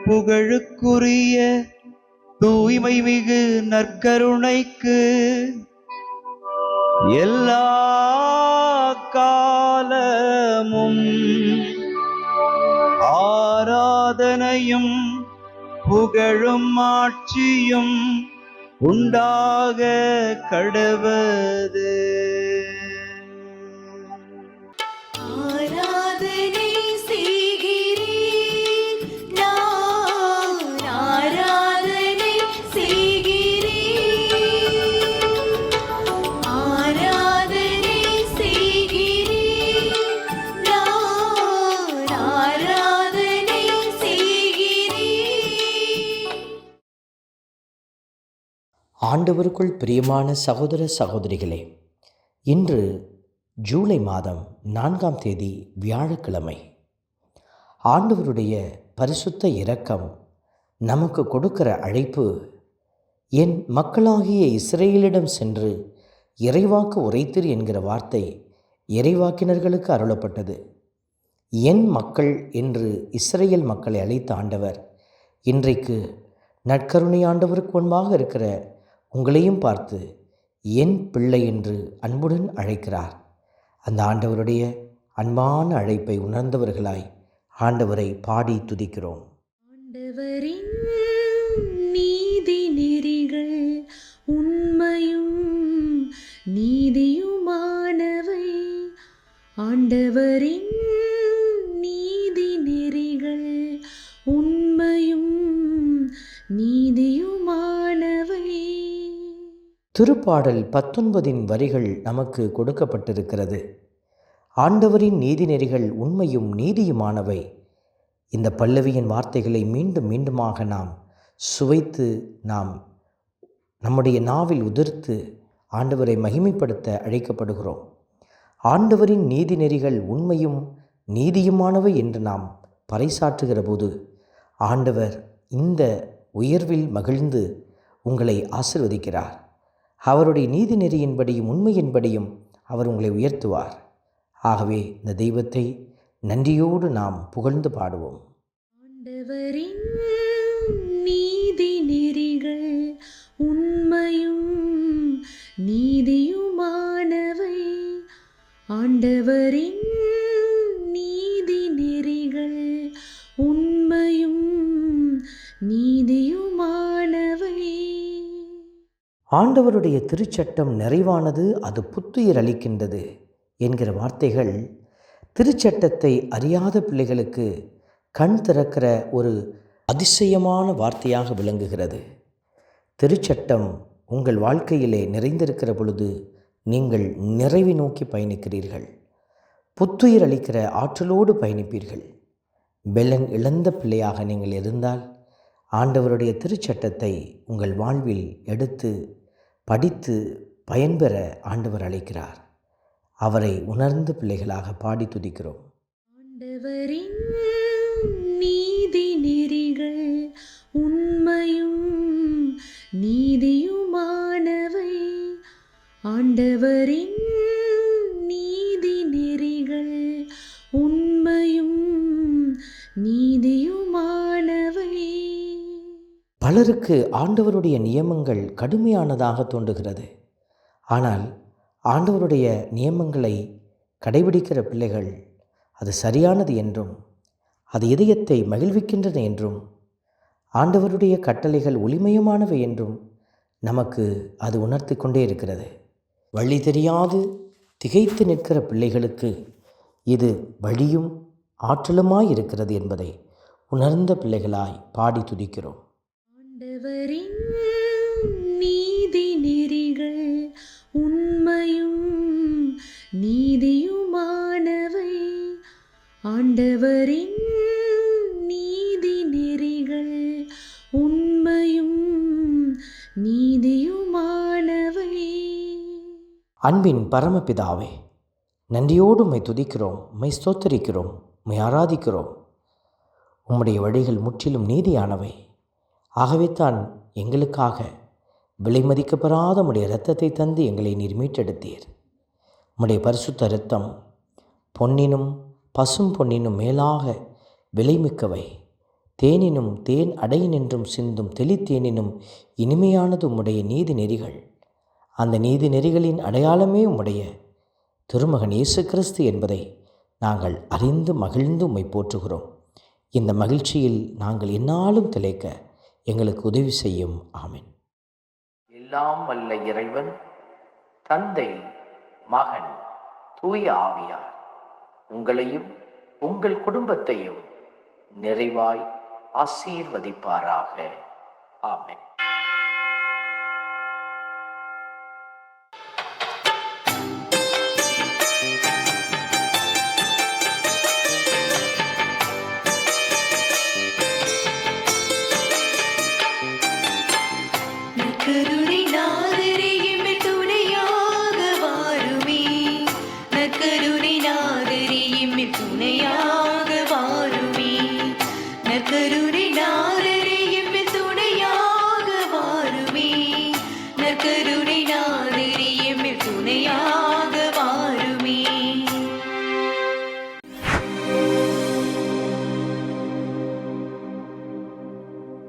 புகழுக்குரிய தூய்மை மிகு நற்கருணைக்கு எல்லா காலமும் ஆராதனையும் புகழும் ஆட்சியும் உண்டாக கடவது. ஆண்டவருக்குள் பிரியமான சகோதர சகோதரிகளே, இன்று ஜூலை மாதம் 4ஆம் தேதி வியாழக்கிழமை. ஆண்டவருடைய பரிசுத்த இரக்கம் நமக்கு கொடுக்கிற அழைப்பு, என் மக்களாகிய இஸ்ரேலிடம் சென்று இறைவாக்கு உரைத்திரு என்கிற வார்த்தை இறைவாக்கினர்களுக்கு அருளப்பட்டது. என் மக்கள் என்று இஸ்ரேல் மக்களை அழைத்த ஆண்டவர் இன்றைக்கு நற்கருணை ஆண்டவருக்கு முன்பாக இருக்கிற உங்களையும் பார்த்து என் பிள்ளை என்று அன்புடன் அழைக்கிறார். அந்த ஆண்டவருடைய அன்பான அழைப்பை உணர்ந்தவர்களாய் ஆண்டவரை பாடி துதிக்கிறோம். ஆண்டவரின் நீதி நெறிகள் உண்மையும் நீதியுமானவை. ஆண்டவரின் நீதி நெறிகள் உண்மையும் நீதியுமானவை. திருப்பாடல் 19 வரிகள் நமக்கு கொடுக்கப்பட்டிருக்கிறது. ஆண்டவரின் நீதிநெறிகள் உண்மையும் நீதியுமானவை. இந்த பல்லவியின் வார்த்தைகளை மீண்டும் மீண்டுமாக நாம் சுவைத்து நம்முடைய நாவில் உதிர்த்து ஆண்டவரை மகிமைப்படுத்த அழைக்கப்படுகிறோம். ஆண்டவரின் நீதிநெறிகள் உண்மையும் நீதியுமானவை என்று நாம் பறைசாற்றுகிற போது ஆண்டவர் இந்த உயர்வில் மகிழ்ந்து உங்களை ஆசீர்வதிக்கிறார். அவருடைய நீதி நெறியின்படியும் உண்மையின்படியும் அவர் உங்களை உயர்த்துவார். ஆகவே இந்த தெய்வத்தை நன்றியோடு நாம் புகழ்ந்து பாடுவோம். ஆண்டவரின் நீதி நெறிகள் உண்மையும் நீதியுமானவை. ஆண்டவரின் நீதி நெறிகள் உண்மையும் நீதியுமானவை. ஆண்டவருடைய திருச்சட்டம் நிறைவானது, அது புத்துயிர் அளிக்கின்றது என்கிற வார்த்தைகள் திருச்சட்டத்தை அறியாத பிள்ளைகளுக்கு கண் திறக்கிற ஒரு அதிசயமான வார்த்தையாக விளங்குகிறது. திருச்சட்டம் உங்கள் வாழ்க்கையிலே நிறைந்திருக்கிற பொழுது நீங்கள் நிறைவை நோக்கி பயணிக்கிறீர்கள். புத்துயிர் அளிக்கிற ஆற்றலோடு பயணிப்பீர்கள். பெலன் இழந்த பிள்ளையாக நீங்கள் இருந்தால் ஆண்டவருடைய திருச்சட்டத்தை உங்கள் வாழ்வில் எடுத்து படித்து பயன்பெற ஆண்டவர் அழைக்கிறார். அவரை உணர்ந்த பிள்ளைகளாக பாடி துதிக்கிறோம். ஆண்டவரின் நீதி நெறிகள் உண்மையும் நீதியுமானவை. ஆண்டவரின் நீதி நெறிகள் உண்மையும் நீதியுமானவை. பலருக்கு ஆண்டவருடைய நியமங்கள் கடுமையானதாக தோன்றுகிறது. ஆனால் ஆண்டவருடைய நியமங்களை கடைபிடிக்கிற பிள்ளைகள் அது சரியானது என்றும் அது இதயத்தை மகிழ்விக்கின்றன என்றும் ஆண்டவருடைய கட்டளைகள் ஒளிமயமானவை என்றும் நமக்கு அது உணர்த்தி கொண்டே இருக்கிறது. வழி தெரியாது திகைத்து நிற்கிற பிள்ளைகளுக்கு இது வழியும் ஆற்றலுமாயிருக்கிறது என்பதை உணர்ந்த பிள்ளைகளாய் பாடி துதிக்கிறோம். ஆண்டவரின் நீதி நெறிகள் உண்மையும் நீதியுமானவை. ஆண்டவரின் நீதி நெறிகள் உண்மையும் நீதியுமானவை. அன்பின் பரமபிதாவே, நன்றியோடு உம்மை துதிக்கிறோம், உம்மை ஸ்தோத்தரிக்கிறோம், உம்மை ஆராதிக்கிறோம். உம்முடைய வழிகள் முற்றிலும் நீதியானவை. ஆகவே தான் எங்களுக்காக விலை மதிக்கப்பெறாத உம்முடைய இரத்தத்தை தந்து எங்களை நீர் மீட்டெடுத்தீர். உம்முடைய பரிசுத்த இரத்தம் பொன்னினும் பசும் பொன்னினும் மேலாக விலைமிக்கவை. தேனினும் தேன் அடையினின்றும் சிந்தும் தெளித்தேனினும் இனிமையானது உம்முடைய நீதி நெறிகள். அந்த நீதி நெறிகளின் அடையாளமே உம்முடைய திருமகன் இயேசு கிறிஸ்து என்பதை நாங்கள் அறிந்து மகிழ்ந்து உம்மை போற்றுகிறோம். இந்த மகிழ்ச்சியில் நாங்கள் எந்நாளும் திளைக்க எங்களுக்கு உதவி செய்யும். ஆமென். எல்லாம் வல்ல இறைவன் தந்தை, மகன், தூய ஆவியார் உங்களையும் உங்கள் குடும்பத்தையும் நிறைவாய் ஆசீர்வதிப்பாராக. ஆமென். நற்கருணை நாதரே எம்மில் துணையாக வாருமே. நற்கருணை நாதரே எம்மில் துணையாக வாருமே. நற்கருணை நாதரே எம்மில் துணையாக வாருமே. நற்கருணை நாதரே